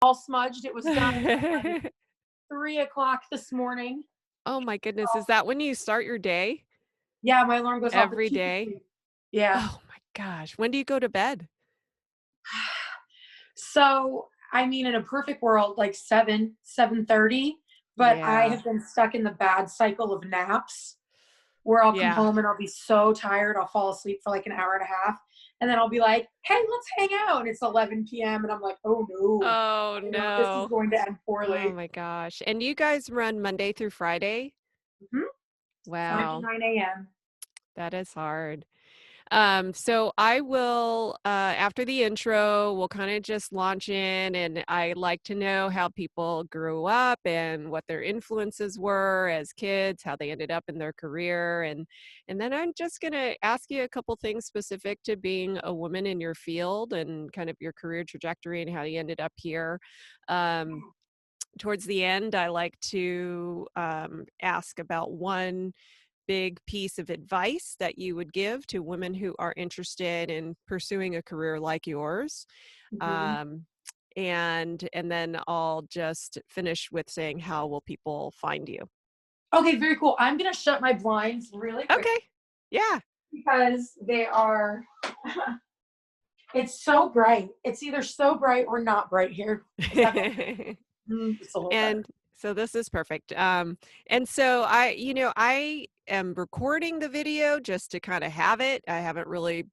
all smudged. It was done at like 3 o'clock this morning. Oh my goodness. Is that when you start your day? Yeah, my alarm goes off to Every keep me day? asleep. Yeah. Oh my gosh. When do you go to bed? So, I mean, in a perfect world, like 7:30, but I Yeah. have been stuck in the bad cycle of naps where I'll come Yeah. home and I'll be so tired, I'll fall asleep for like an hour and a half, and then I'll be like, "Hey, let's hang out." And it's 11 p.m. and I'm like, "Oh no, Oh this is no. going to end Oh poorly." my gosh. And you guys run Monday through Friday? Mhm. 5 to Wow. 9 a.m. That is hard. So I will, after the intro, we'll kind of just launch in, and I like to know how people grew up and what their influences were as kids, how they ended up in their career, and then I'm just going to ask you a couple things specific to being a woman in your field and kind of your career trajectory and how you ended up here. Um, Towards the end, I like to ask about one big piece of advice that you would give to women who are interested in pursuing a career like yours. Mhm. Um, and then I'll just finish with saying, how will people find you? Okay, very cool. I'm gonna shut my blinds really quick Okay. Yeah. because they are it's so bright. It's either so bright or not bright here. Is that better? It's a little better. And so this is perfect. And so I am recording the video just to kind of have it. I haven't really,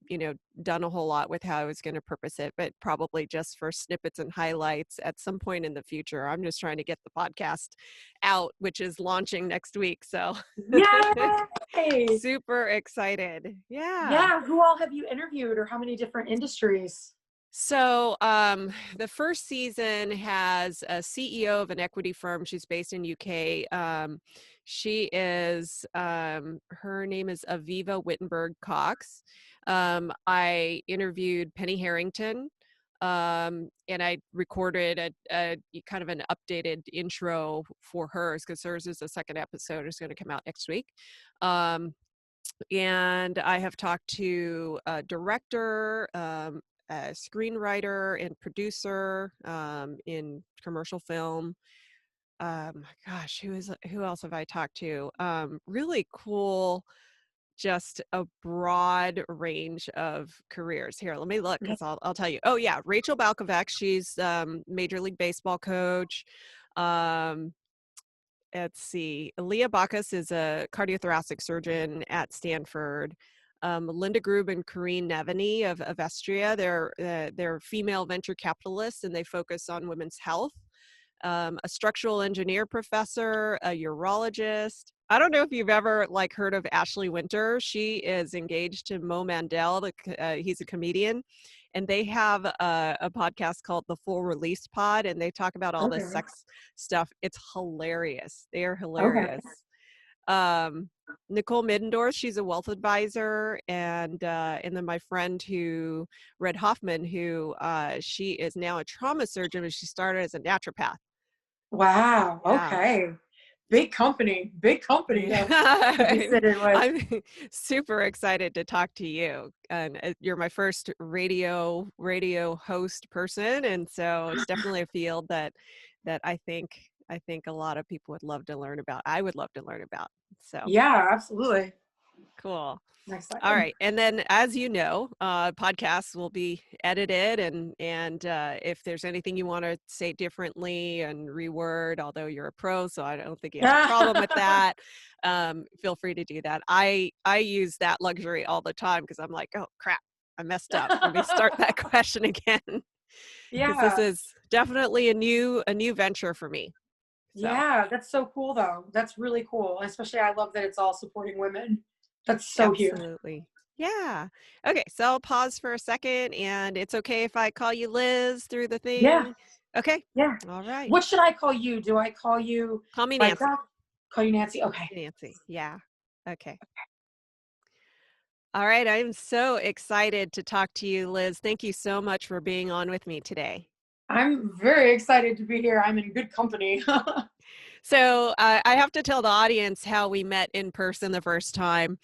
done a whole lot with how I was going to purpose it, but probably just for snippets and highlights at some point in the future. I'm just trying to get the podcast out, which is launching next week. So Yay! super excited. Yeah. Yeah, who all have you interviewed or how many different industries? So, the first season has a CEO of an equity firm. She's based in UK. She is, her name is Aviva Wittenberg Cox. I interviewed Penny Harrington, and I recorded a kind of an updated intro for hers because hers is the second episode is going to come out next week. And I have talked to a director, a screenwriter, and producer in commercial film. Gosh, who else have I talked to? Really cool, just a broad range of careers. Here, let me look Okay. because I'll tell you. Oh yeah, Rachel Balkovec. She's Major League Baseball coach. Um, let's see. Leah Bacchus is a cardiothoracic surgeon at Stanford. Linda Grube and Corrine Neveny of Estria, they're female venture capitalists and they focus on women's health. A structural engineer professor, a urologist. I don't know if you've ever heard of Ashley Winter. She is engaged to Mo Mandel. He's a comedian, and they have a podcast called The Full Release Pod, and they talk about all this Okay. sex stuff. It's hilarious. They are Okay. hilarious. Nicole Middendorf, she's a wealth advisor, and then my friend who Red Hoffman, who she is now a trauma surgeon, but she started as a naturopath. Wow. Yeah. Okay. Big company. Big company to be Yeah. sitting with. I'm super excited to talk to you. And you're my first radio host person, and so it's definitely a field that I think a lot of people would love to learn about. I would love to learn about. So Yeah, absolutely. cool. I'm All excited. right, and then as you know, podcasts will be edited, and if there's anything you want to say differently and reword, although you're a pro, so I don't think you have a problem with that. Feel free to do that. I use that luxury all the time because I'm like, oh crap, I messed up. Let me start that question again because this Yeah. is definitely a new venture for me. So. Yeah, that's so cool though. That's really cool. Especially I love that it's all supporting women. That's so huge. Absolutely. Yeah. Okay, so I'll pause for a second, and it's okay if I call you Liz through the Yeah. thing? Okay. Yeah. All right. What should I call you? Do I call you Call me by Nancy. prof? Call you Nancy? Okay. Nancy. Yeah. Okay. All right. I'm so excited to talk to you, Liz. Thank you so much for being on with me today. I'm very excited to be here. I'm in good company. So I have to tell the audience how we met in person the first time.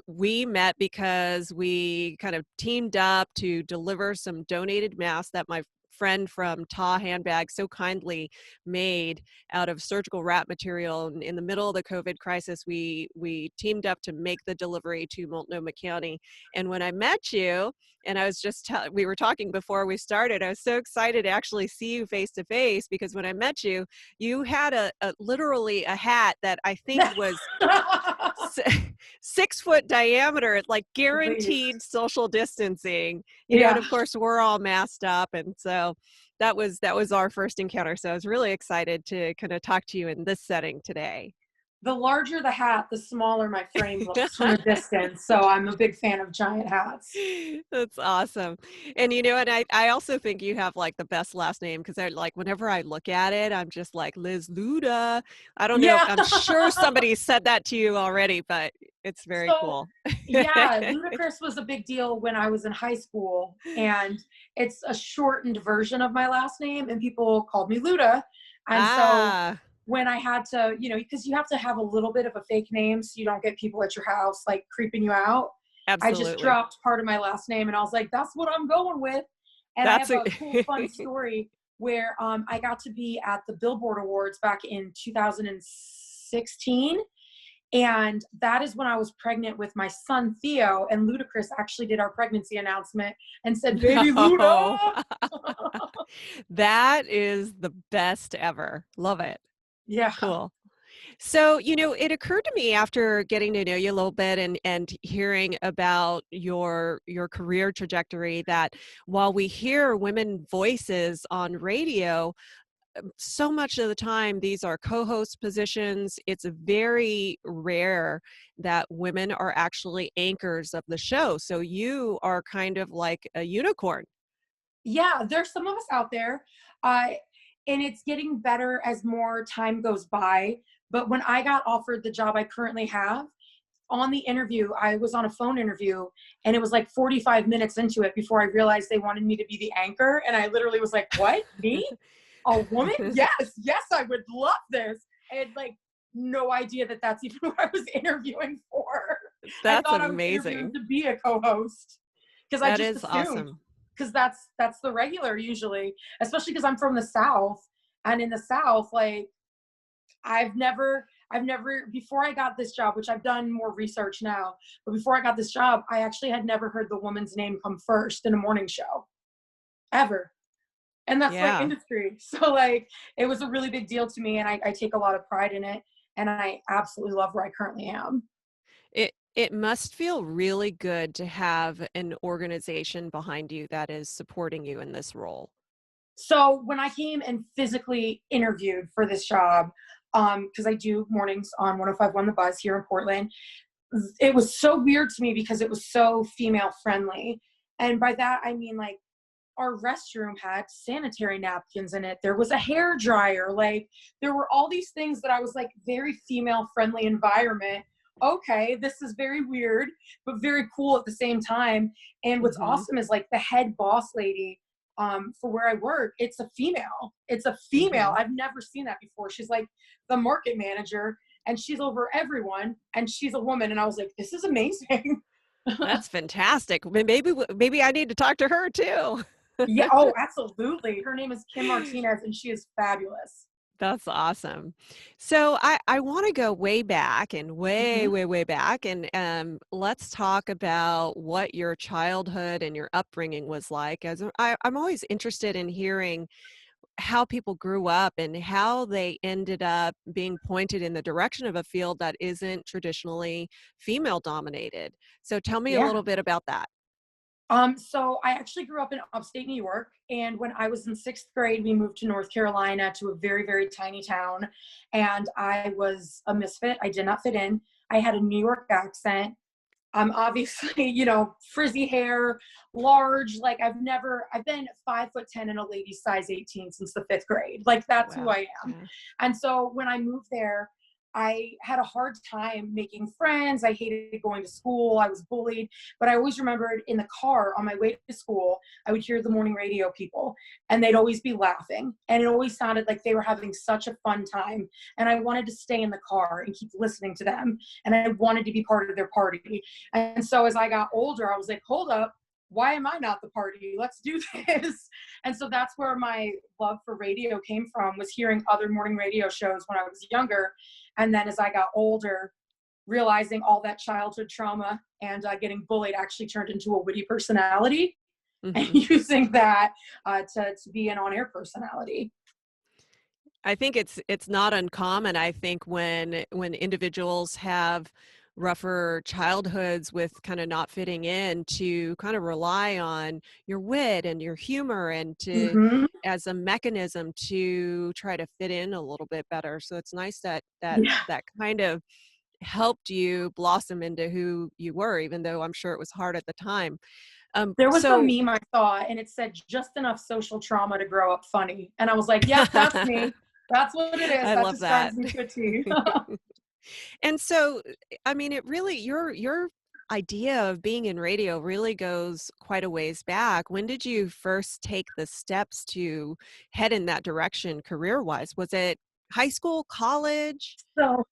We met because we kind of teamed up to deliver some donated masks that my friend from Ta Handbags so kindly made out of surgical wrap material. And in the middle of the COVID crisis, we teamed up to make the delivery to Multnomah County. And when I met you, and I was just we were talking before we started, I was so excited to actually see you face to face, because when I met you, you had a literally a hat that I think was 6 foot diameter, like guaranteed social distancing, and of course we're all masked up. And so that was our first encounter. So I was really excited to kind of talk to you in this setting today. The larger the hat, the smaller my frame looks from a distance. So I'm a big fan of giant hats. That's awesome. And and I also think you have like the best last name, because I like whenever I look at it, I'm just like Liz Luda. I don't know. I'm sure somebody said that to you already, but it's very cool. Yeah, Ludacris was a big deal when I was in high school, and it's a shortened version of my last name, and people called me Luda. And so when I had to, because you have to have a little bit of a fake name so you don't get people at your house like creeping you out. Absolutely. I just dropped part of my last name, and I was like, that's what I'm going with. And I have a cool, fun story where I got to be at the Billboard Awards back in 2016. And that is when I was pregnant with my son, Theo, and Ludacris actually did our pregnancy announcement and said, baby Luda. That is the best ever. Love it. Yeah. Cool. So, it occurred to me after getting to know you a little bit and hearing about your career trajectory that while we hear women voices on radio, so much of the time these are co-host positions. It's very rare that women are actually anchors of the show. So you are kind of like a unicorn. Yeah, there's some of us out there. And it's getting better as more time goes by. But when I got offered the job I currently have, on the interview, I was on a phone interview, and it was like 45 minutes into it before I realized they wanted me to be the anchor. And I literally was like, what? Me? A woman? Yes, I would love this. I had like no idea that that's even what I was interviewing for. That's I thought amazing. I was interviewing to be a co-host, because I just assumed. Awesome. Because that's the regular usually, especially because I'm from the South, and in the South, like I've never, before I got this job, which I've done more research now, but before I got this job, I actually had never heard the woman's name come first in a morning show, ever. And that's like industry. So like, it was a really big deal to me, and I take a lot of pride in it, and I absolutely love where I currently am. It must feel really good to have an organization behind you that is supporting you in this role. So when I came and physically interviewed for this job, because I do mornings on 105.1 The Buzz here in Portland, it was so weird to me because it was so female friendly. And by that, I mean like our restroom had sanitary napkins in it. There was a hair dryer. Like there were all these things that I was like, very female friendly environment. Okay, this is very weird, but very cool at the same time. And what's awesome is like the head boss lady for where I work, it's a female. I've never seen that before. She's like the market manager, and she's over everyone, and she's a woman. And I was like, this is amazing. That's fantastic. Maybe I need to talk to her too. Yeah. Oh, absolutely. Her name is Kim Martinez, and she is fabulous. That's awesome. So I want to go way back and way back, and let's talk about what your childhood and your upbringing was like. As I'm always interested in hearing how people grew up and how they ended up being pointed in the direction of a field that isn't traditionally female dominated. So tell me a little bit about that. So I actually grew up in upstate New York, and when I was in 6th grade, we moved to North Carolina to a very, very tiny town, and I was a misfit. I did not fit in. I had a New York accent. I'm obviously, frizzy hair, large. Like I've been 5'10" and a lady's size 18 since the 5th grade. Like that's who I am. Yeah. And so when I moved there, I had a hard time making friends. I hated going to school. I was bullied, but I always remembered in the car on my way to school, I would hear the morning radio people, and they'd always be laughing. And it always sounded like they were having such a fun time. And I wanted to stay in the car and keep listening to them. And I wanted to be part of their party. And so as I got older, I was like, hold up, why am I not the party? Let's do this. And so that's where my love for radio came from, was hearing other morning radio shows when I was younger. And then as I got older, realizing all that childhood trauma and getting bullied actually turned into a witty personality, and Mhm. using that to be an on-air personality. I think it's not uncommon, I think, when individuals have rougher childhoods with kinda not fitting in, to kinda rely on your wit and your humor and to Hmm. as a mechanism to try to fit in a little bit better. So it's nice that Yeah. that kind of helped you blossom into who you were, even though I'm sure it was hard at the time. There was a So meme I saw, and it said, just enough social trauma to grow up funny. And I was like, yep, that's me. That's what it is. I That love that. describes me to a T. And so, I mean, it really your idea of being in radio really goes quite a ways back. When did you first take the steps to head in that direction career-wise? Was it high school, college? So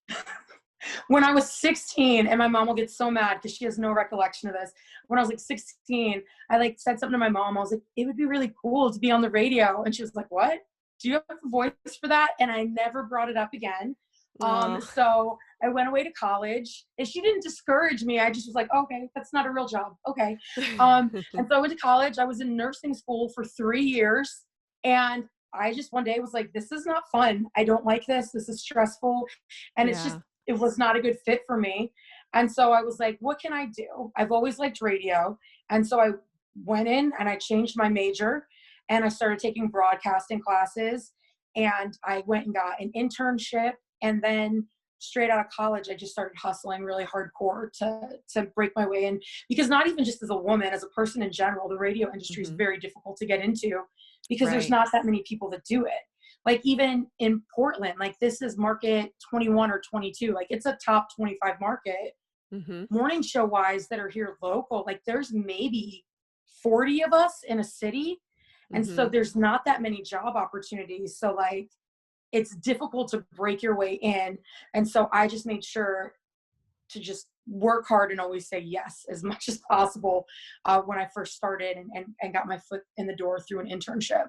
when I was 16, and my mom will get so mad because she has no recollection of this. When I was like 16, I like said something to my mom. I was like, it would be really cool to be on the radio. And she was like, what? Do you have a voice for that? And I never brought it up again. Oh, So I went away to college, and she didn't discourage me. I just was like, okay, that's not a real job. Okay. And so I went to college. I was in nursing school for 3 years. And I just one day was like, this is not fun. I don't like this. This is stressful. And yeah. it was not a good fit for me. And so I was like, what can I do? I've always liked radio. And so I went in and I changed my major, and I started taking broadcasting classes, and I went and got an internship. And then straight out of college, I just started hustling really hardcore to break my way in, because not even just as a woman, as a person in general, the radio industry is Mhm. very difficult to get into because there's Right. not that many people that do it. Like even in Portland, like this is market 21 or 22, like it's a top 25 market Mhm. morning show wise that are here local. Like there's maybe 40 of us in a city. And so Mhm. there's not that many job opportunities. So like it's difficult to break your way in. And so I just made sure to just work hard and always say yes as much as possible when I first started, and got my foot in the door through an internship.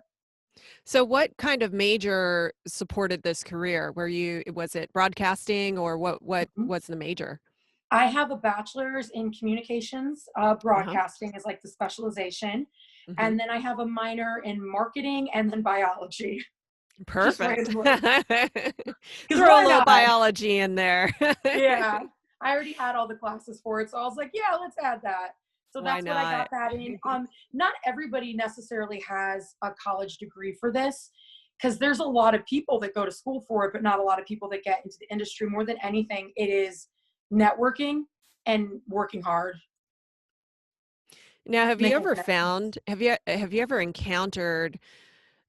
So what kind of major supported this career? Were you was it broadcasting, or what Mhm. was the major? I have a bachelor's in communications. Uh-huh. Broadcasting is like the specialization. Mhm. And then I have a minor in marketing and then biology, just Perfect. randomly. Because Throw a why little not? biology in there. Yeah. I already had all the classes for it. So I was like, yeah, let's add that. So Why that's what I got not? that in. Not everybody necessarily has a college degree for this, because there's a lot of people that go to school for it, but not a lot of people that get into the industry. More than anything, it is networking and working hard, Now, have you making ever connections. found have you ever encountered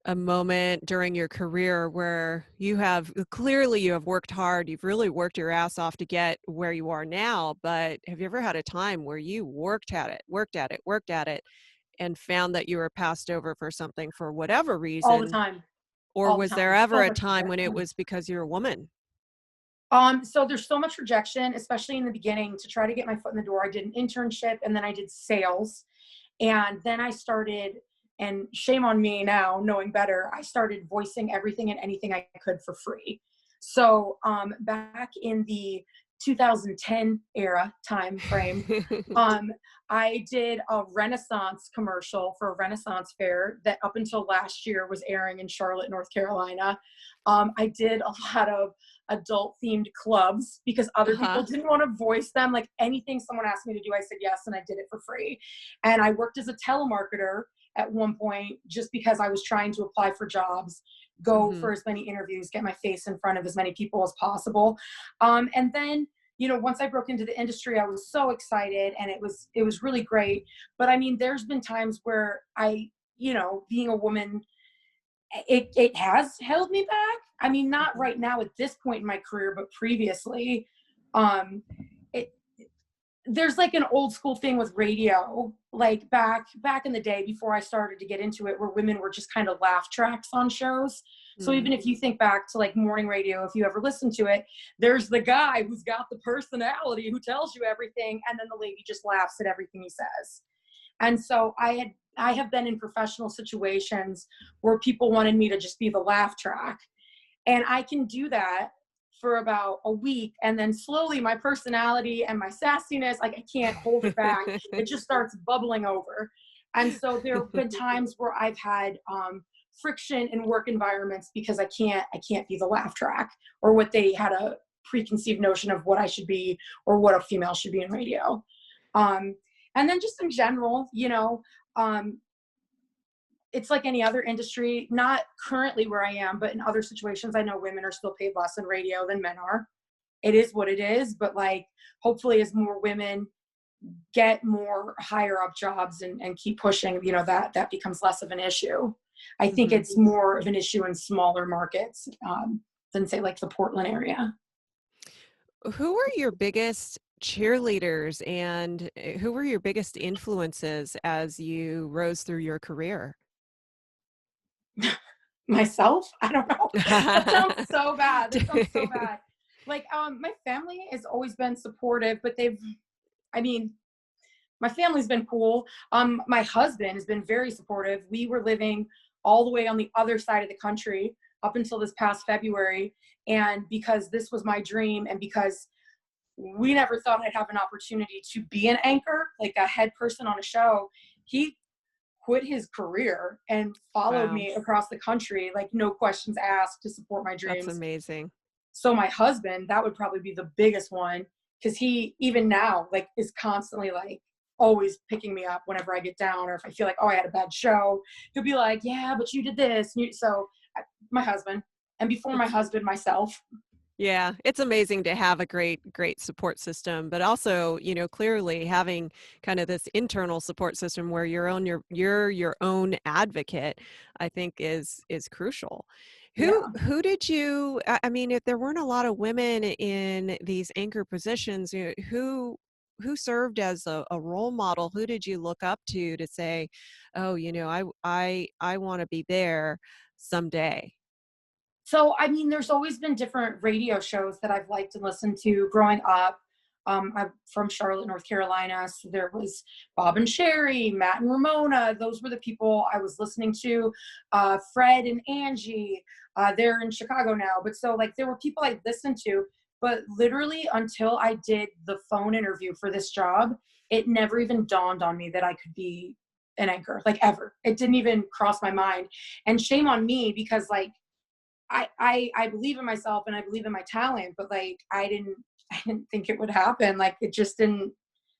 a moment during your career where you have clearly you have worked hard, you've really worked your ass off to get where you are now, but have you ever had a time where you worked at it, worked at it, worked at it, and found that you were passed over for something for whatever All the reason? time, Or all the was there time. ever So a much time when it rejection. was because you're a woman? So there's so much rejection, especially in the beginning, to try to get my foot in the door. I did an internship, and then I did sales. And then I started, and shame on me now, knowing better, I started voicing everything and anything I could for free. So back in the 2010 era time frame, um, I did a Renaissance commercial for a Renaissance fair that up until last year was airing in Charlotte, North Carolina. I did a lot of adult themed clubs because other people Uh-huh. didn't want to voice them. Like anything someone asked me to do, I said yes, and I did it for free. And I worked as a telemarketer at one point just because I was trying to apply for jobs, go Mhm. for as many interviews, get my face in front of as many people as possible. And then once I broke into the industry, I was so excited, and it was really great. But I mean, there's been times where being a woman, it has held me back. I mean, not Mhm. right now at this point in my career, but previously. Um, it, there's like an old school thing with radio, like back in the day before I started to get into it, where women were just kind of laugh tracks on shows. So Mm. even if you think back to like morning radio, if you ever listen to it, there's the guy who's got the personality who tells you everything, and then the lady just laughs at everything he says. And so I have been in professional situations where people wanted me to just be the laugh track. And I can do that for about a week. And then slowly my personality and my sassiness, like I can't hold it back. It just starts bubbling over. And so there have been times where I've had friction in work environments because I can't be the laugh track, or what they had a preconceived notion of what I should be or what a female should be in radio. And then just in general, it's like any other industry, not currently where I am, but in other situations, I know women are still paid less in radio than men are. It is what it is, but like, hopefully as more women get more higher up jobs and keep pushing, that becomes less of an issue. I think Mhm. it's more of an issue in smaller markets than say like the Portland area. Who were your biggest cheerleaders and who were your biggest influences as you rose through your career? Myself? I don't know. That sounds so bad. That sounds so bad. Like, my family has always been supportive, but I mean, my family's been cool. My husband has been very supportive. We were living all the way on the other side of the country up until this past February. And because this was my dream, and because we never thought I'd have an opportunity to be an anchor, like a head person on a show, he quit his career and followed Wow, me across the country, like no questions asked, to support my that's dreams. amazing. So my husband, that would probably be the biggest one, because he even now like is constantly like always picking me up whenever I get down, or if I feel like, oh, I had a bad show, he'll be like, yeah, but you did this. So my husband, and before my It's husband, myself. Yeah, it's amazing to have a great support system, but also, clearly having kind of this internal support system where you're your own advocate, I think is crucial. Who Yeah. who did you I mean, if there weren't a lot of women in these anchor positions, who served as a role model? Who did you look up to say, "Oh, I want to be there someday." So, I mean, there's always been different radio shows that I've liked and listened to growing up. I'm from Charlotte, North Carolina. So there was Bob and Sherry, Matt and Ramona. Those were the people I was listening to. Fred and Angie. They're in Chicago now. But so, like, there were people I listened to. But literally, until I did the phone interview for this job, it never even dawned on me that I could be an anchor, like, ever. It didn't even cross my mind. And shame on me, because, like, I believe in myself and I believe in my talent, but like I didn't think it would happen. Like, it just didn't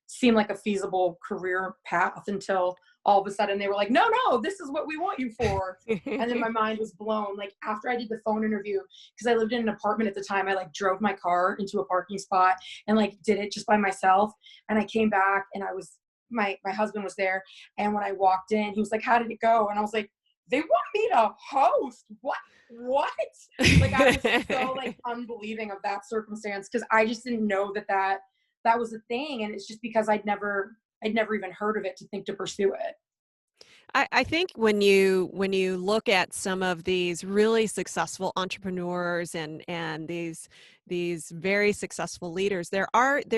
seem like a feasible career path until all of a sudden they were like, no, this is what we want you for. And then my mind was blown. Like, after I did the phone interview, because I lived in an apartment at the time, I like drove my car into a parking spot and like did it just by myself. And I came back and my husband was there. And when I walked in, he was like, how did it go? And I was like, they want me to host. What? Like, I was so like unbelieving of that circumstance, because I just didn't know that was a thing. And it's just because I'd never even heard of it to think to pursue it. I think when you look at some of these really successful entrepreneurs and these very successful leaders, there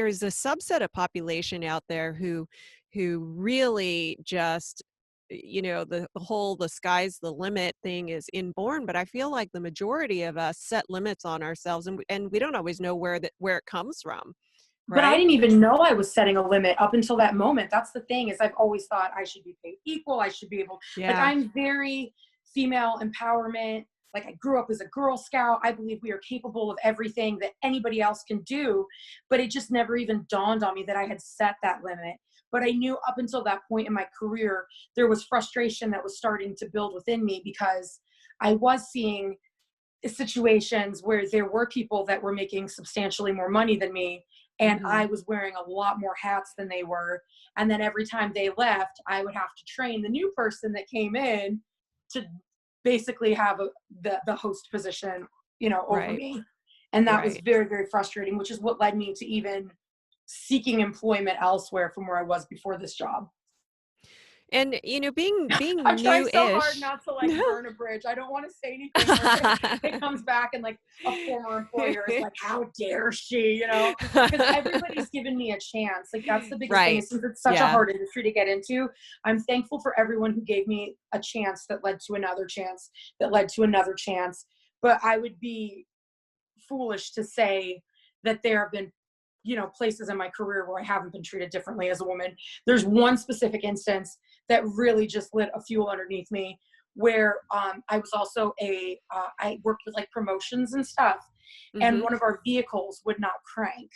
is a subset of population out there who really just the whole the sky's the limit thing is inborn, but I feel like the majority of us set limits on ourselves, and we don't always know where it comes from, But I right? didn't even know I was setting a limit up until that moment. That's the thing, is I've always thought I should be paid equal. I should be able, like, Yeah. I'm very female empowerment. Like, I grew up as a Girl Scout. I believe we are capable of everything that anybody else can do. But it just never even dawned on me that I had set that limit. But I knew up until that point in my career, there was frustration that was starting to build within me, because I was seeing situations where there were people that were making substantially more money than me, and Mhm. I was wearing a lot more hats than they were. And then every time they left, I would have to train the new person that came in to basically have the host position, over Right. me. And that was Right. very, very frustrating, which is what led me to even seeking employment elsewhere from where I was before this job. And, you know, being I'm trying so hard new-ish. not to like burn a bridge. I don't want to say anything where it comes back and like a former employer is like, how dare she, because everybody's given me a chance. Like that's the biggest thing Right. is since it's such a Yeah. hard industry to get into, I'm thankful for everyone who gave me a chance that led to another chance, that led to another chance. But I would be foolish to say that there have been places in my career where I haven't been treated differently as a woman. There's one specific instance that really just lit a fuel underneath me where I was also I worked with like promotions and stuff, and Mhm. one of our vehicles would not crank.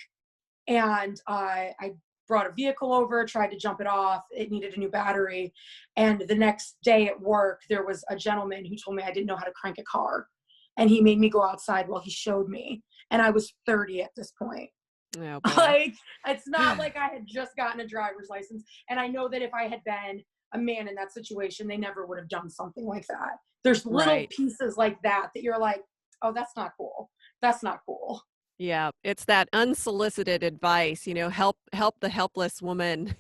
And I brought a vehicle over, tried to jump it off. It needed a new battery. And the next day at work, there was a gentleman who told me I didn't know how to crank a car. And he made me go outside while he showed me. And I was 30 at this point. Oh boy. Like, it's not like I had just gotten a driver's license. And I know that if I had been a man in that situation, they never would have done something like that. There's little Right. pieces like that that you're like, oh, that's not cool. That's not cool. Yeah, it's that unsolicited advice, you know, help the helpless woman.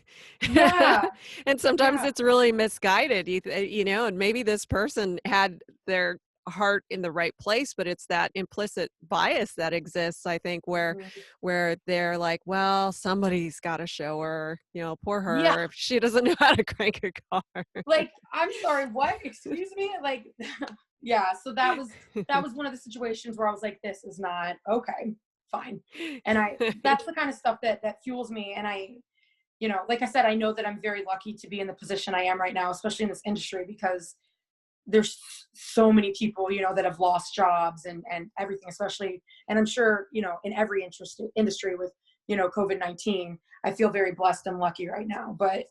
Yeah. And sometimes Yeah. it's really misguided, you know, and maybe this person had their heart in the right place, but it's that implicit bias that exists, I think, Mhm. where they're like, well, somebody's got to show her, you know, poor Yeah. her if she doesn't know how to crank a car. Like, I'm sorry, what? Excuse me? Like, yeah. So that was one of the situations where I was like, this is not okay, fine. And that's the kind of stuff that fuels me. And like I said, I know that I'm very lucky to be in the position I am right now, especially in this industry, because there's so many people, that have lost jobs and everything, especially, and I'm sure, in every industry with, COVID-19, I feel very blessed and lucky right now. But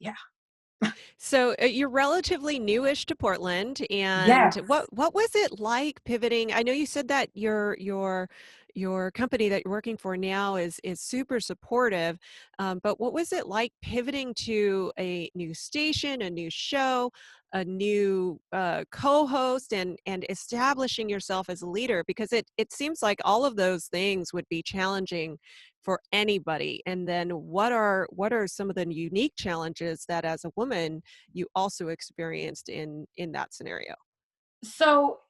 yeah. So you're relatively newish to Portland, and Yes. what was it like pivoting? I know you said that your company that you're working for now is super supportive, but what was it like pivoting to a new station, a new show, a new co-host, and establishing yourself as a leader? Because it seems like all of those things would be challenging for anybody. And then what are some of the unique challenges that as a woman you also experienced in that scenario? So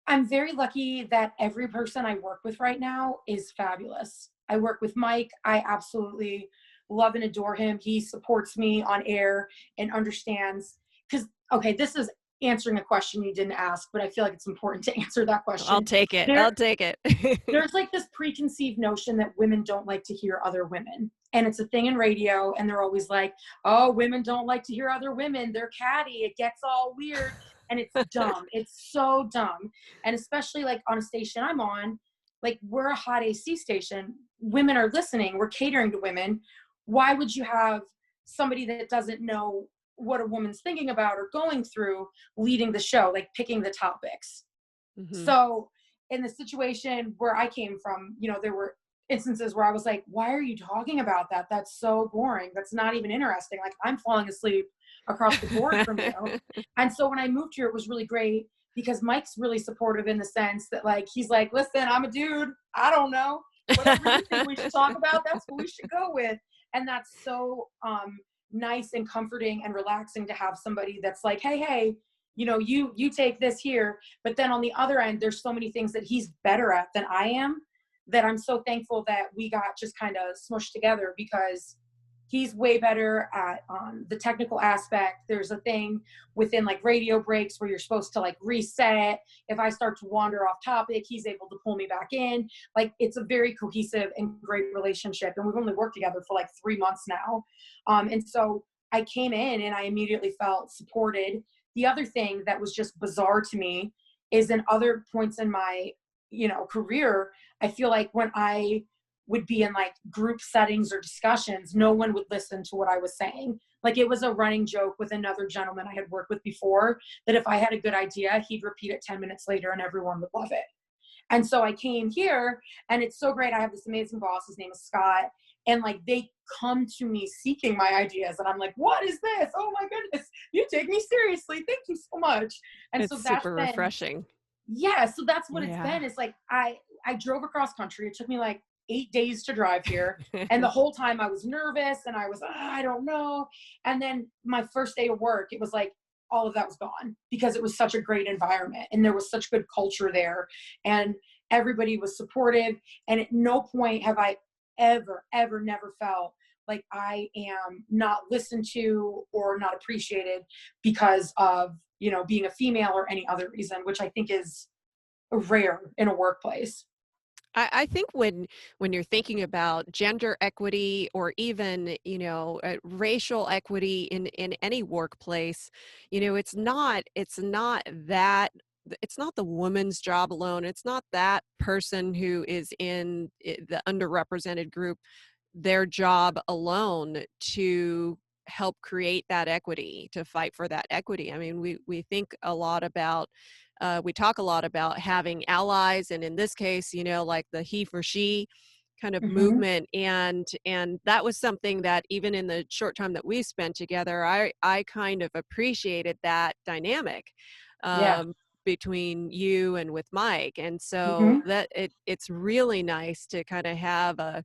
I'm very lucky that every person I work with right now is fabulous. I work with Mike. I absolutely love and adore him. He supports me on air and understands. Because, okay, this is answering a question you didn't ask, but I feel like it's important to answer that I'll question. take it. There, I'll take it. there's like this preconceived notion that women don't like to hear other women. And it's a thing in radio, and they're always like, oh, women don't like to hear other women. They're catty. It gets all weird. And it's dumb. It's so dumb. And especially like on a station I'm on, like we're a hot AC station. Women are listening. We're catering to women. Why would you have somebody that doesn't know what a woman's thinking about or going through leading the show, like picking the topics? Mhm. So in the situation where I came from, there were instances where I was like, why are you talking about that? That's so boring. That's not even interesting. Like I'm falling asleep across the board from you. And so when I moved here, it was really great because Mike's really supportive in the sense that like, he's like, listen, I'm a dude. I don't know. Whatever you think we should talk about, that's what we should go with. And that's so nice and comforting and relaxing to have somebody that's like, hey, you take this here. But then on the other end, there's so many things that he's better at than I am, that I'm so thankful that we got just kind of smushed together, because he's way better at the technical aspect. There's a thing within like radio breaks where you're supposed to like reset. If I start to wander off topic, he's able to pull me back in. Like it's a very cohesive and great relationship. And we've only worked together for like 3 months now. And so I came in and I immediately felt supported. The other thing that was just bizarre to me is in other points in my, career, I feel like when I would be in like group settings or discussions, no one would listen to what I was saying. Like it was a running joke with another gentleman I had worked with before that if I had a good idea, he'd repeat it 10 minutes later and everyone would love it. And so I came here and it's so great. I have this amazing boss. His name is Scott. And like they come to me seeking my ideas. And I'm like, what is this? Oh my goodness. You take me seriously. Thank you so much. And It's so that's super been, refreshing. yeah. So that's what it's Yeah. been. It's like I drove across country. It took me like 8 days to drive here. And the whole time I was nervous and I was, I don't know. And then my first day of work, it was like, all of that was gone because it was such a great environment and there was such good culture there and everybody was supportive. And at no point have I ever never felt like I am not listened to or not appreciated because of, being a female or any other reason, which I think is rare in a workplace. I think when you're thinking about gender equity or even racial equity in any workplace, it's not the woman's job alone. It's not that person who is in the underrepresented group, their job alone to help create that equity, to fight for that equity. I mean, we think a lot about, we talk a lot about having allies, and in this case, like the he for she kind of Mm-hmm. movement, and that was something that even in the short time that we spent together, I kind of appreciated that dynamic. Yeah. Um, between you and with Mike. And so Mm-hmm. that it's really nice to kind of have a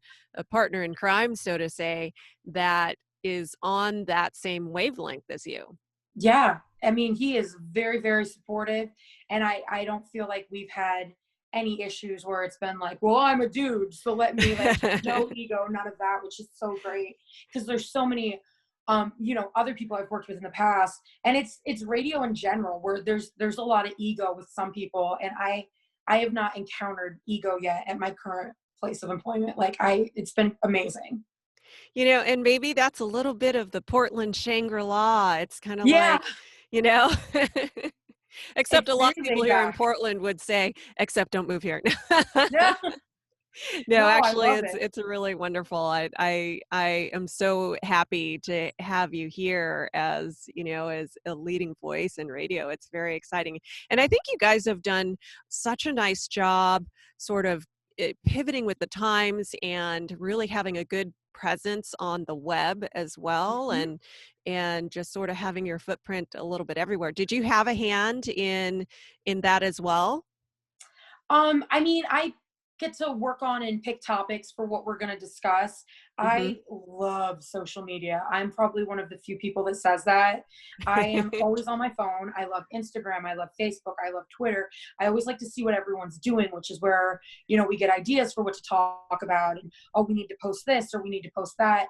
partner in crime, so to say, that is on that same wavelength as you. Yeah. I mean, he is very, very supportive. And I don't feel like we've had any issues where it's been like, well, I'm a dude, so let me like, no ego, none of that, which is so great. Because there's so many, other people I've worked with in the past, and it's radio in general where there's a lot of ego with some people. And I have not encountered ego yet at my current place of employment. Like it's been amazing. And maybe that's a little bit of the Portland Shangri-La. It's kind of Yeah. like, you know, except It's a lot very of people laid here in back. Portland would say, except don't move here. Yeah. No, No, I actually, love it's it. it's really wonderful. I am so happy to have you here as as a leading voice in radio. It's very exciting, and I think you guys have done such a nice job, sort of pivoting with the times and really having a good presence on the web as well, Mhm. and just sort of having your footprint a little bit everywhere. Did you have a hand in that as well? I mean, I get to work on and pick topics for what we're going to discuss. Hmm. I love social media. I'm probably one of the few people that says that. I am always on my phone. I love Instagram. I love Facebook. I love Twitter. I always like to see what everyone's doing, which is where, we get ideas for what to talk about. And, oh, we need to post this or we need to post that.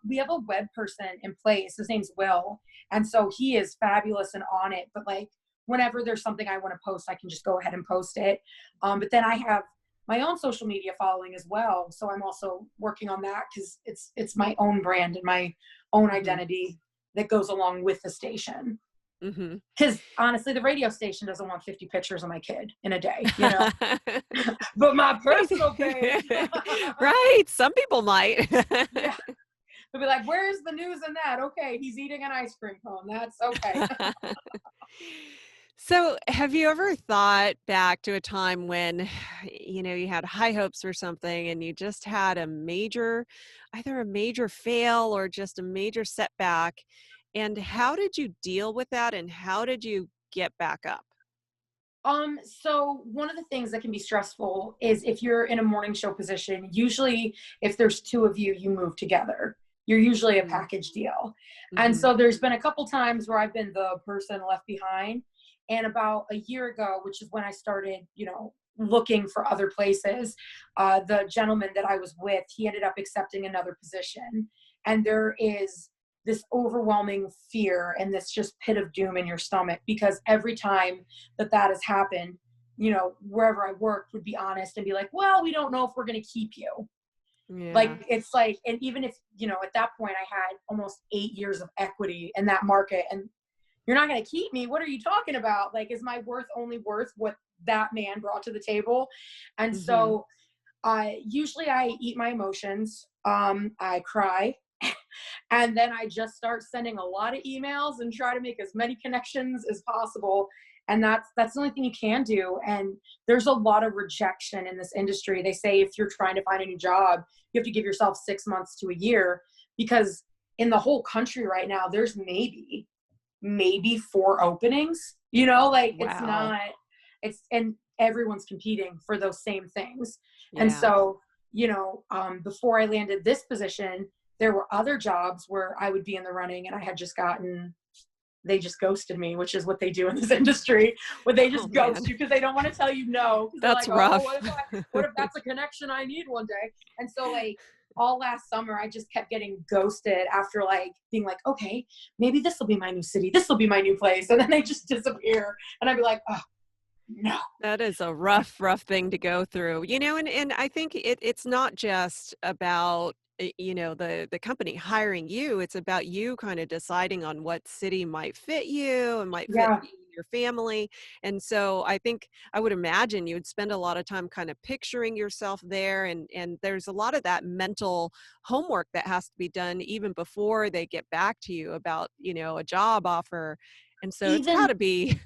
We have a web person in place. His name's Will. And so he is fabulous and on it. But like, whenever there's something I want to post, I can just go ahead and post it. But then I have my own social media following as well. So I'm also working on that because it's my own brand and my own Hmm. identity that goes along with the station. Hmm. Because honestly, the radio station doesn't want 50 pictures of my kid in a day. But my personal page, Right, some people might. yeah, they'll be like, "Where's the news in that?" Okay, he's eating an ice cream cone. That's okay. So, have you ever thought back to a time when, you had high hopes for something and you just had either a major fail or just a major setback? And how did you deal with that and how did you get back up? So one of the things that can be stressful is if you're in a morning show position, usually if there's two of you, you move together. You're usually a Mm-hmm. package deal. And Mm-hmm. so there's been a couple times where I've been the person left behind. And about a year ago, which is when I started, looking for other places, the gentleman that I was with, he ended up accepting another position. And there is this overwhelming fear and this just pit of doom in your stomach because every time that has happened, wherever I worked would be honest and be like, well, we don't know if we're going to keep you. Yeah. Like, it's like, and even if, at that point I had almost 8 years of equity in that market and you're not going to keep me. What are you talking about? Like, is my worth only worth what that man brought to the table? And Mm-hmm. so usually I eat my emotions. I cry. And then I just start sending a lot of emails and try to make as many connections as possible. And that's the only thing you can do. And there's a lot of rejection in this industry. They say if you're trying to find a new job, you have to give yourself 6 months to a year because in the whole country right now, there's maybe 4 openings, like it's Wow. not, and everyone's competing for those same things. And Yeah. so before I landed this position, there were other jobs where I would be in the running and I had just gotten, they just ghosted me, which is what they do in this industry, where they Oh just man, ghost you because they don't want to tell you no. Because they're that's like, oh, rough. what if that's a connection I need one day? And so like all last summer, I just kept getting ghosted after like being like, okay, maybe this will be my new city. This will be my new place. And then they just disappear. And I'd be like, oh, no. That is a rough thing to go through, and I think it's not just about, the company hiring you. It's about you kind of deciding on what city might fit you and might fit Yeah. you and your family. And so I think I would imagine you would spend a lot of time kind of picturing yourself there. And there's a lot of that mental homework that has to be done even before they get back to you about, a job offer. And so it's got Even to be even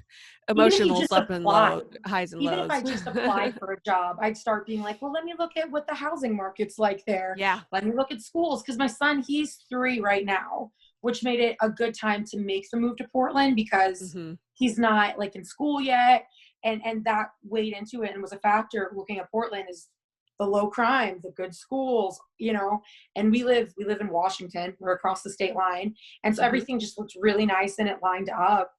if you emotionals just up and apply, low, highs and even if I lows. just applied for a job, I'd start being like, well, let me look at what the housing market's like there. Yeah. Let me look at schools. Because my son, he's 3 right now, which made it a good time to make the move to Portland because Hmm. he's not like in school yet. And that weighed into it and was a factor. Looking at Portland is the low crime, the good schools, and we live in Washington. We're across the state line. And so Hmm. everything just looked really nice and it lined up.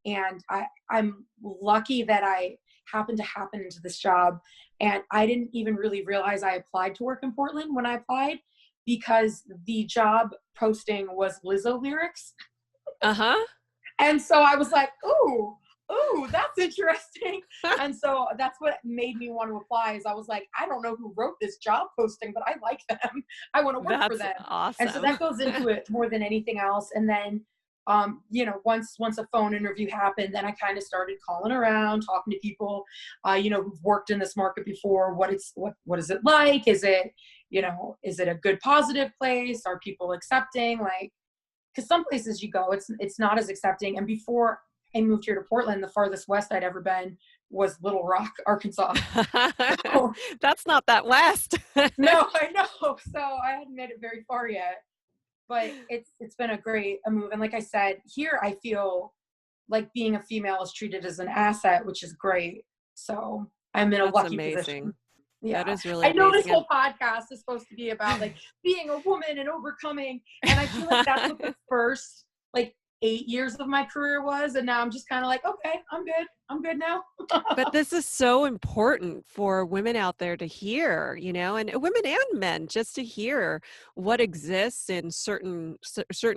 And I'm lucky that I happened to happen into this job. And I didn't even really realize I applied to work in Portland when I applied because the job posting was Lizzo lyrics. Uh-huh. And so I was like, ooh, that's interesting. And so that's what made me want to apply is I was like, I don't know who wrote this job posting, but I like them. I want to work for That's them. And so awesome. that goes into it more than anything else. And then once a phone interview happened, then I kind of started calling around, talking to people, who've worked in this market before. What is it like? Is it a good positive place? Are people accepting? Like, because some places you go, it's not as accepting. And before I moved here to Portland, the farthest west I'd ever been was Little Rock, Arkansas. So, That's not that west. no, I know. So I hadn't made it very far yet, but it's been a move. And like I said, here I feel like being a female is treated as an asset, which is great. So I'm in a That's lucky position. amazing. That Yeah. is really I know this amazing. whole podcast is supposed to be about like being a woman and overcoming. And I feel like that's what the first like 8 years of my career was. And now I'm just kind of like, okay, I'm good. I'm good now. But this is so important for women out there to hear, and women and men just to hear what exists in certain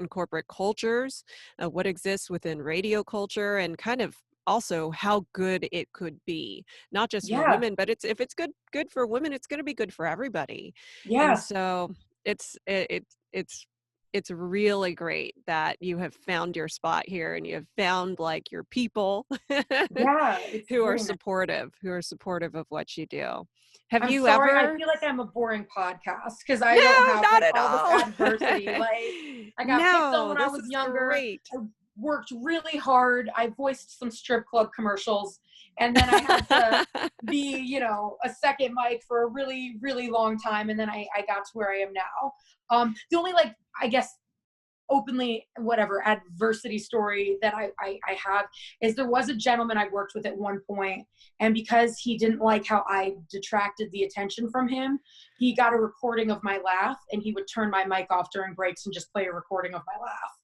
corporate cultures, what exists within radio culture, and kind of also how good it could be, not just for Yeah. women, but if it's good for women, it's going to be good for everybody. And Yeah. so it's really great that you have found your spot here and you have found like your people Yeah. It's really nice. who are supportive of what you do. Have I'm you sorry. I ever? feel like I'm a boring podcast because I don't No, have not like at all this all. adversity. Like I got picked on No, when I this was is younger. great. I worked really hard. I voiced some strip club commercials and then I had to be, a second mic for a really, really long time. And then I got to where I am now. The only like, I guess, openly whatever adversity story that I have is there was a gentleman I worked with at one point, and because he didn't like how I detracted the attention from him, he got a recording of my laugh and he would turn my mic off during breaks and just play a recording of my laugh.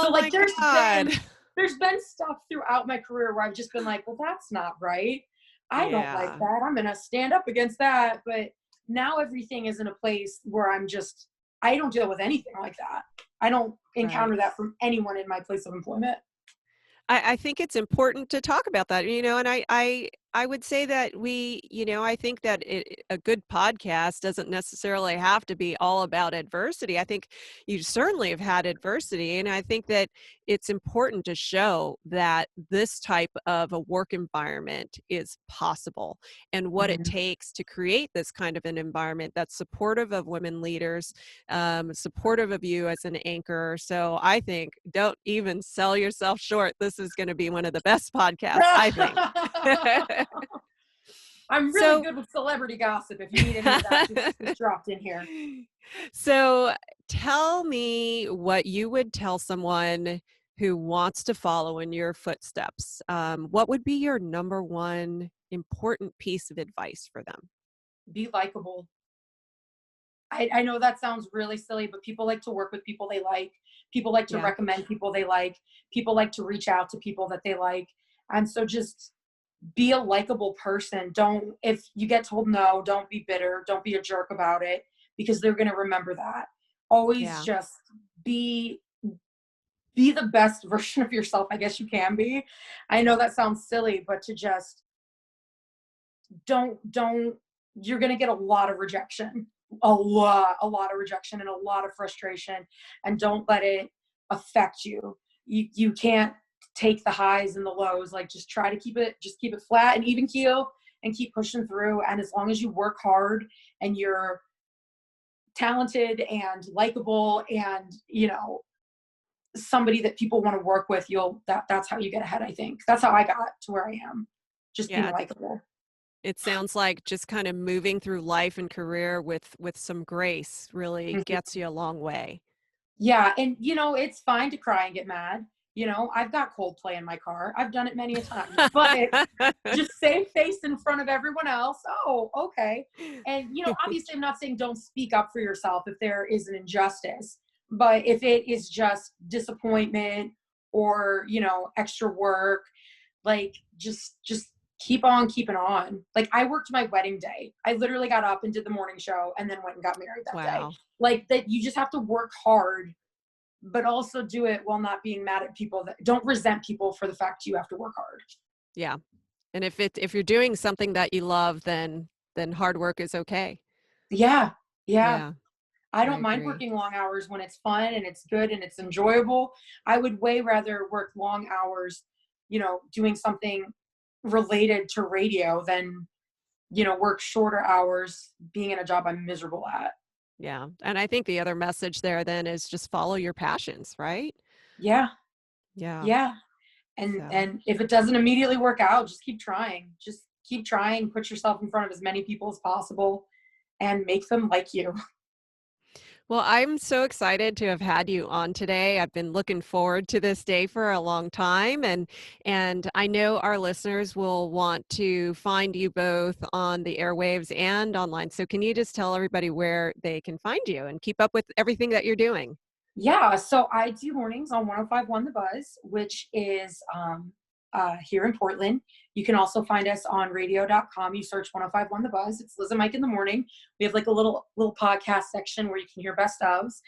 So Oh like my God. there's been stuff throughout my career where I've just been like, well, that's not right. I don't like Yeah, that. I'm gonna stand up against that. But now everything is in a place where I don't deal with anything like that. I don't right. encounter that from anyone in my place of employment. I think it's important to talk about that, and I would say that I think that a good podcast doesn't necessarily have to be all about adversity. I think you certainly have had adversity, and I think that it's important to show that this type of a work environment is possible and what it Mhm. takes to create this kind of an environment that's supportive of women leaders, supportive of you as an anchor. So I think don't even sell yourself short. This is going to be one of the best podcasts, I think. I'm really So, good with celebrity gossip. If you need any of that, just dropped in here. so tell me what you would tell someone who wants to follow in your footsteps. What would be your number one important piece of advice for them? Be likable. I know that sounds really silly, but people like to work with people they like. People like to Yeah. recommend people they like. People like to reach out to people that they like. And so just be a likable person. Don't, if you get told no, don't be bitter. Don't be a jerk about it, because they're going to remember that. Always Yeah. just be the best version of yourself, I guess you can be. I know that sounds silly, but to just don't, you're going to get a lot of rejection, a lot of rejection and a lot of frustration, and don't let it affect you. You can't take the highs and the lows. Like, just try to keep it flat and even keel, and keep pushing through. And as long as you work hard and you're talented and likable and, somebody that people want to work with, that's how you get ahead. I think that's how I got to where I am, just being Yeah. likable. It sounds like just kind of moving through life and career with some grace really Mhm. gets you a long way. Yeah, and it's fine to cry and get mad. I've got Coldplay in my car. I've done it many a time. But just save face in front of everyone else. Oh, okay. And obviously I'm not saying don't speak up for yourself if there is an injustice. But if it is just disappointment or, extra work, like just keep on keeping on. Like, I worked my wedding day. I literally got up and did the morning show and then went and got married that day. Wow. Like, that, you just have to work hard, but also do it while not being mad at people. That don't resent people for the fact you have to work hard. Yeah. And if you're doing something that you love, then hard work is okay. Yeah. Yeah. Yeah, I I don't mind agree. working long hours when it's fun and it's good and it's enjoyable. I would way rather work long hours, doing something related to radio than, work shorter hours being in a job I'm miserable at. Yeah. And I think the other message there then is just follow your passions, right? Yeah. Yeah. Yeah. And So, and if it doesn't immediately work out, just keep trying. Just keep trying, put yourself in front of as many people as possible and make them like you. well, I'm so excited to have had you on today. I've been looking forward to this day for a long time, and I know our listeners will want to find you both on the airwaves and online. So can you just tell everybody where they can find you and keep up with everything that you're doing? Yeah, so I do mornings on 105.1 The Buzz, which is here in Portland. You can also find us on radio.com. You search 105.1 The Buzz. It's Liz and Mike in the morning. We have like a little podcast section where you can hear best ofs,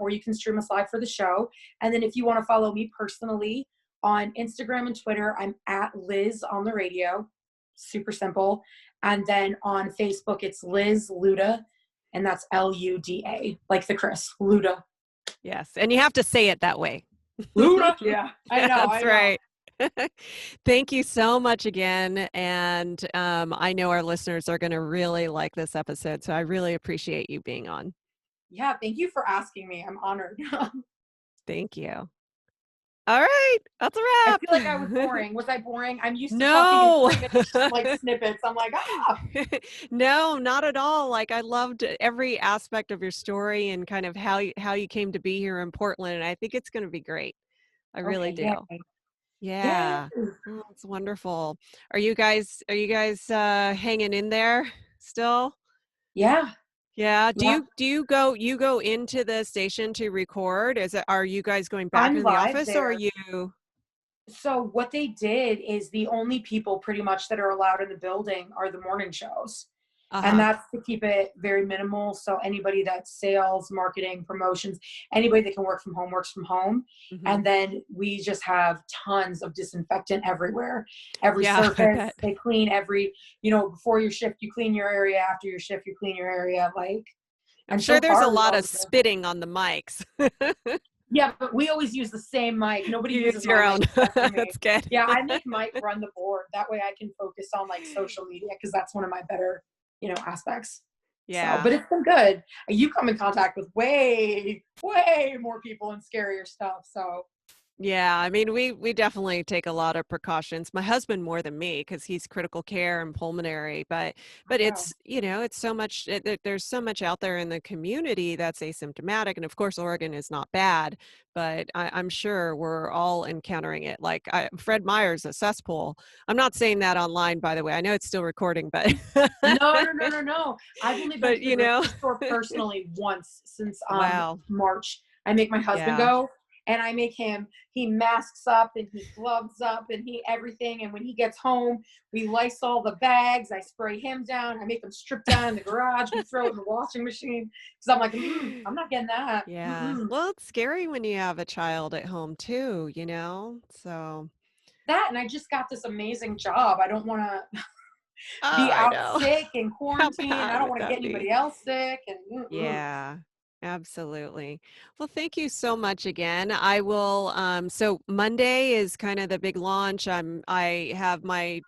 or you can stream us live for the show. And then if you want to follow me personally on Instagram and Twitter, I'm at Liz on the radio. Super simple. And then on Facebook, it's Liz Luda, and that's Luda, like the Chris Luda. Yes, and you have to say it that way. Luda. Yeah, I know. That's I know. right. Thank you so much again, and I know our listeners are going to really like this episode, so I really appreciate you being on. Yeah, thank you for asking me. I'm honored. Thank you. All right, that's a I wrap. feel like I was boring. Was I boring? I'm used to talking in No. 3 minute like snippets. I'm like, ah. No, not at all. Like, I loved every aspect of your story and kind of how you came to be here in Portland, and I think it's going to be great. I really Okay, do. yay. Yay. Yeah. Oh, it's wonderful. Are you guys hanging in there still? Yeah, Yeah. Do yeah. you go into the station to record? Are you guys going back I'm into the live office, or are there. you? So what they did is the only people pretty much that are allowed in the building are the morning shows. And Uh-huh. that's to keep it very minimal. So anybody that's sales, marketing, promotions, anybody that can work from home works from home. Hmm. And then we just have tons of disinfectant everywhere. Every Yeah, I surface, bet. they clean every, before your shift, you clean your area. After your shift, you clean your area. Like, I'm and sure so there's a far we've lot of always been. spitting on the mics. Yeah, but we always use the same mic. Nobody You use uses my your mic own. except for me. That's good. Yeah, I make Mike run the board. That way I can focus on like social media because that's one of my better, aspects. So, Yeah. but it's been good. You come in contact with way, way more people and scarier stuff. So Yeah, I mean, we definitely take a lot of precautions. My husband more than me because he's critical care and pulmonary, but Wow. it's, it's so much there's so much out there in the community that's asymptomatic, and of course Oregon is not bad, but I'm sure we're all encountering it. Like Fred Meyer's a cesspool. I'm not saying that online, by the way. I know it's still recording, but No, no, no, no, no. I've only been but to the grocery store personally once since wow. March. I make my husband Yeah. go, and I make him, he masks up and he gloves up and he everything. And when he gets home, we Lysol the bags. I spray him down. I make him strip down in the garage. We throw it in the washing machine because I'm like, I'm not getting that. Yeah. Mm-mm. Well, it's scary when you have a child at home too, So, That, and I just got this amazing job. I don't want to oh, be I out know. sick in How quarantine. I bad don't would want to get that be? anybody else sick. And Yeah, absolutely. Well, thank you so much again. I will, so Monday is kind of the big launch. I have my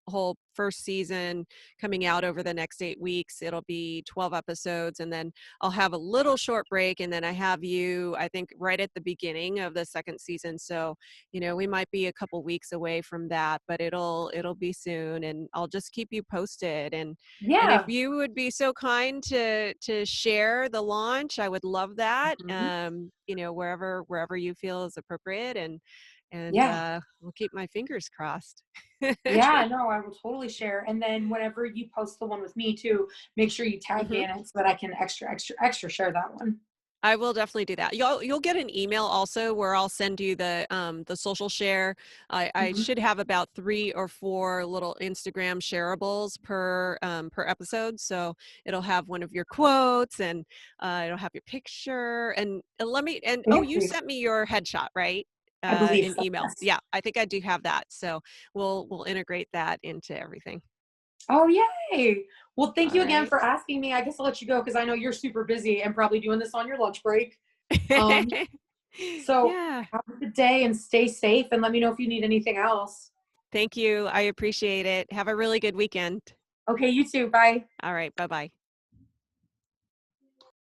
whole first season coming out over the next 8 weeks. It'll be 12 episodes, and then I'll have a little short break, and then I have you, I think, right at the beginning of the second season. So, we might be a couple weeks away from that, but it'll be soon, and I'll just keep you posted. And if yeah. you would be so kind to share the launch, I would love that. Mhm. Wherever you feel is appropriate, and Yeah. we'll keep my fingers crossed. Yeah, no, I will totally share. And then whenever you post the one with me too, make sure you tag me Mhm. in it so that I can extra share that one. I will definitely do that. You'll get an email also where I'll send you the social share. I Mhm. should have about 3 or 4 little Instagram shareables per episode. So it'll have one of your quotes, and it'll have your picture, and let me and oh, you Fancy. sent me your headshot, right? I believe In so. email. Yes. Yeah, I think I do have that. So we'll integrate that into everything. Oh, yay. Well, thank All you again right. for asking me. I guess I'll let you go because I know you're super busy and probably doing this on your lunch break. Um, so Yeah. have a good day and stay safe and let me know if you need anything else. Thank you. I appreciate it. Have a really good weekend. Okay, you too. Bye. All right. Bye bye.